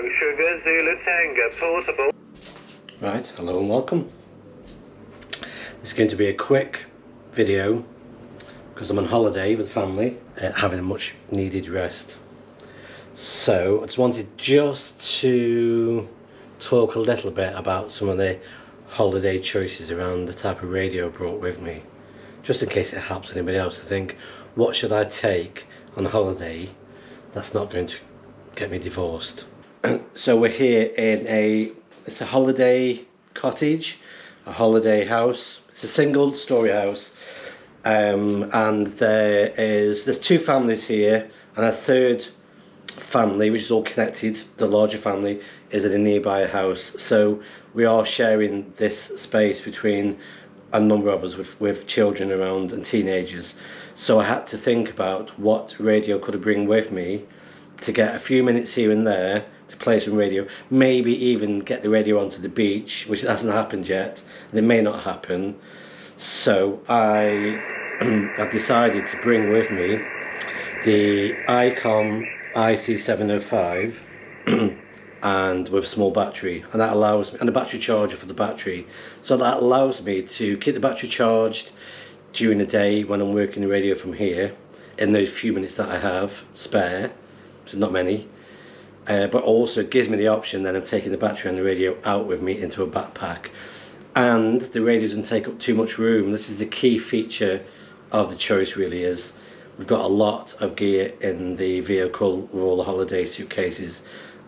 Sugar Zulu Tango portable. Right, hello and welcome. This is going to be a quick video because I'm on holiday with family, having a much needed rest. So I just wanted to talk a little bit about some of the holiday choices around the type of radio I brought with me, just in case it helps anybody else to think, what should I take on holiday that's not going to get me divorced. So we're here in it's a holiday cottage, a holiday house. It's a single story house, and there's two families here and a third family which is all connected. The larger family is in a nearby house, so we are sharing this space between a number of us with children around and teenagers. So I had to think about what radio could I bring with me to get a few minutes here and there to play some radio, maybe even get the radio onto the beach, which hasn't happened yet, and it may not happen. So I decided to bring with me the Icom IC705 and with a small battery, and that allows me, and a battery charger for the battery, so that allows me to keep the battery charged during the day when I'm working the radio from here in those few minutes that I have spare, which is not many, but also gives me the option then of taking the battery and the radio out with me into a backpack, and the radio doesn't take up too much room. This is the key feature of the choice, really, is we've got a lot of gear in the vehicle with all the holiday suitcases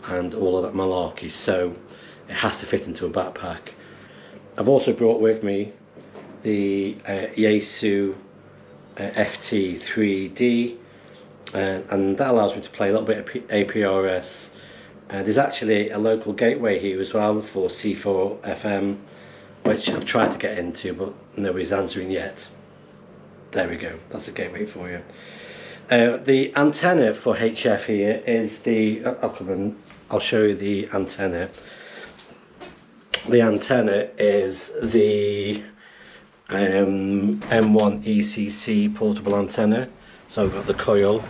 and all of that malarkey, so it has to fit into a backpack. I've also brought with me the Yaesu FT3D, and that allows me to play a little bit of APRS. There's actually a local gateway here as well for C4 FM, which I've tried to get into but nobody's answering yet. There we go, that's a gateway for you. The antenna for HF here is I'll show you the antenna. The antenna is the M1 ECC portable antenna. So I've got the coil,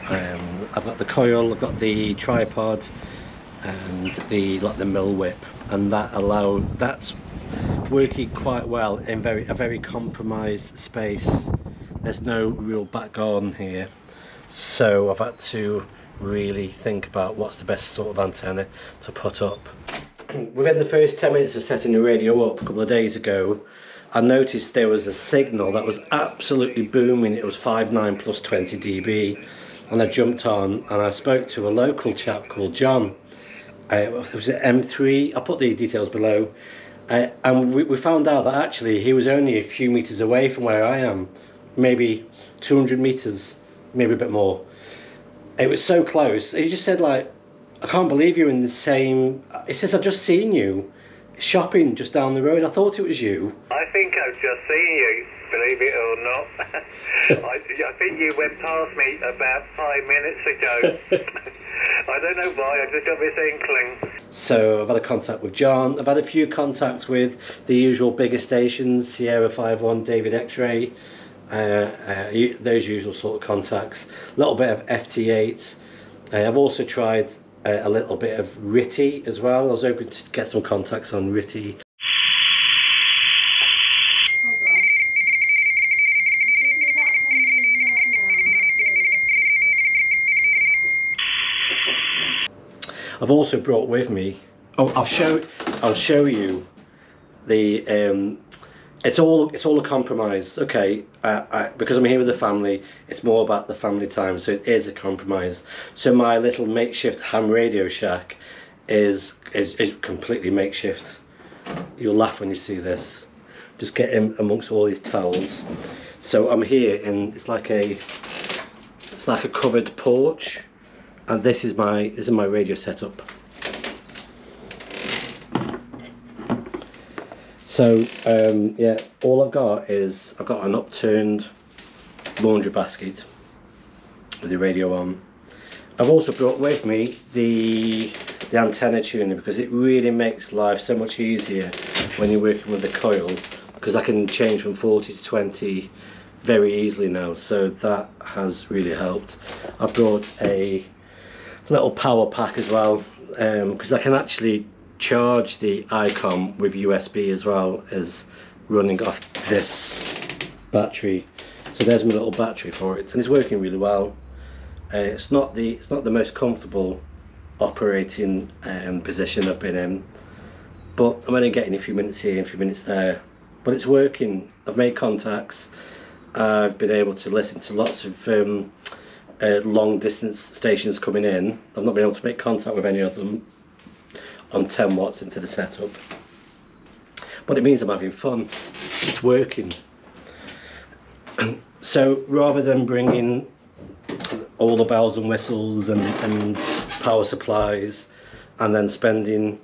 I've got the tripod, and the mill whip, and that's working quite well in a very compromised space. There's no real back garden here, so I've had to really think about what's the best sort of antenna to put up. Within the first 10 minutes of setting the radio up a couple of days ago, I noticed there was a signal that was absolutely booming. It was 5.9 plus 20 dB, and I jumped on and I spoke to a local chap called John. It was at M3, I'll put the details below, and we found out that actually he was only a few meters away from where I am, maybe 200 meters, maybe a bit more. It was so close. He just said, like, I can't believe you're in the same, he says, I've just seen you shopping just down the road. I thought it was you. I think I've just seen you, believe it or not. I think you went past me about 5 minutes ago. I don't know why, I just got this inkling. So I've had a contact with John. I've had a few contacts with the usual bigger stations, Sierra 51, David X-Ray, those usual sort of contacts. A little bit of FT8. I've also tried a little bit of RTTY as well. I was hoping to get some contacts on RTTY. I've also brought with me, I'll show you the it's all a compromise. Okay, because I'm here with the family, it's more about the family time, so it is a compromise. So my little makeshift ham radio shack is completely makeshift. You'll laugh when you see this. Just get in amongst all these towels. So I'm here, and it's like a covered porch, and this is my radio setup. So yeah, all I've got an upturned laundry basket with the radio on. I've also brought with me the antenna tuner, because it really makes life so much easier when you're working with the coil, because I can change from 40 to 20 very easily now, so that has really helped. I've brought a little power pack as well. because I can actually charge the Icom with USB as well as running off this battery. So there's my little battery for it, and it's working really well. It's not the most comfortable operating position I've been in, but I'm only getting a few minutes here and a few minutes there, but it's working. I've made contacts. I've been able to listen to lots of long distance stations coming in. I've not been able to make contact with any of them on 10 watts into the setup, but it means I'm having fun. It's working. So rather than bringing all the bells and whistles and power supplies and then spending,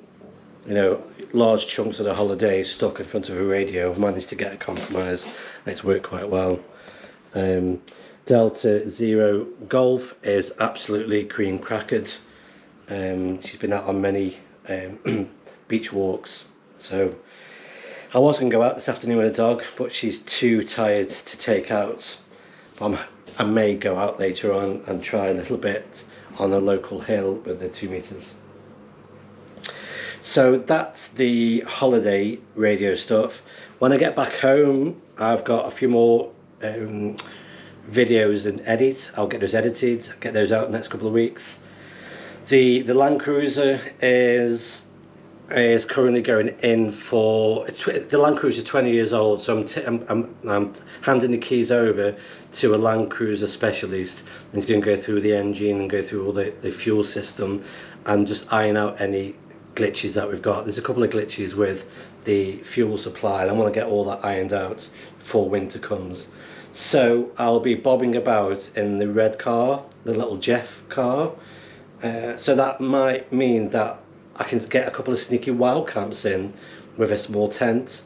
you know, large chunks of the holiday stuck in front of a radio, I've managed to get a compromise and it's worked quite well. Delta Zero Golf is absolutely cream crackered. She's been out on many beach walks, so I was going to go out this afternoon with a dog, but she's too tired to take out. I may go out later on and try a little bit on a local hill with the 2 meters. So that's the holiday radio stuff. When I get back home, I've got a few more videos and edit. I'll get those edited, get those out in the next couple of weeks. The Land Cruiser is currently going in for, the Land Cruiser is 20 years old, so I'm handing the keys over to a Land Cruiser specialist, and he's going to go through the engine and go through all the fuel system and just iron out any glitches that we've got. There's a couple of glitches with the fuel supply, and I want to get all that ironed out before winter comes. So I'll be bobbing about in the red car, the little Jeff car, so that might mean that I can get a couple of sneaky wild camps in with a small tent,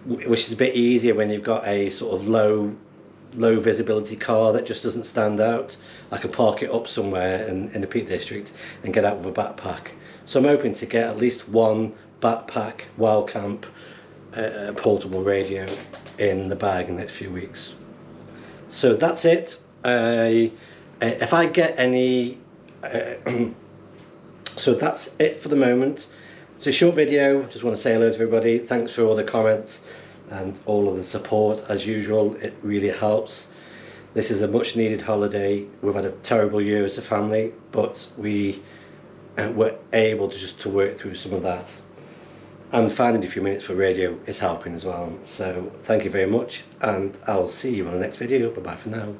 which is a bit easier when you've got a sort of low visibility car that just doesn't stand out. I can park it up somewhere in the Peak District and get out with a backpack. So I'm hoping to get at least one backpack wild camp portable radio in the bag in the next few weeks. So that's it. If I get any so that's it for the moment. It's a short video. Just want to say hello to everybody. Thanks for all the comments and all of the support as usual. It really helps. This is a much needed holiday. We've had a terrible year as a family, but we were able to work through some of that, and finding a few minutes for radio is helping as well. So thank you very much, and I'll see you on the next video. Bye bye for now.